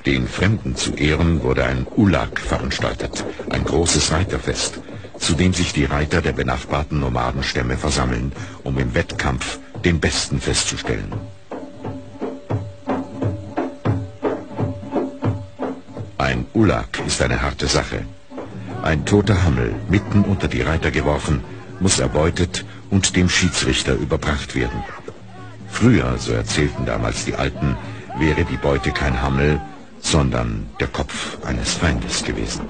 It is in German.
Den Fremden zu Ehren wurde ein Ulag veranstaltet, ein großes Reiterfest, zu dem sich die Reiter der benachbarten Nomadenstämme versammeln, um im Wettkampf den Besten festzustellen. Ein Ulag ist eine harte Sache. Ein toter Hammel, mitten unter die Reiter geworfen, muss erbeutet und dem Schiedsrichter überbracht werden. Früher, so erzählten damals die Alten, wäre die Beute kein Hammel, sondern der Kopf eines Feindes gewesen.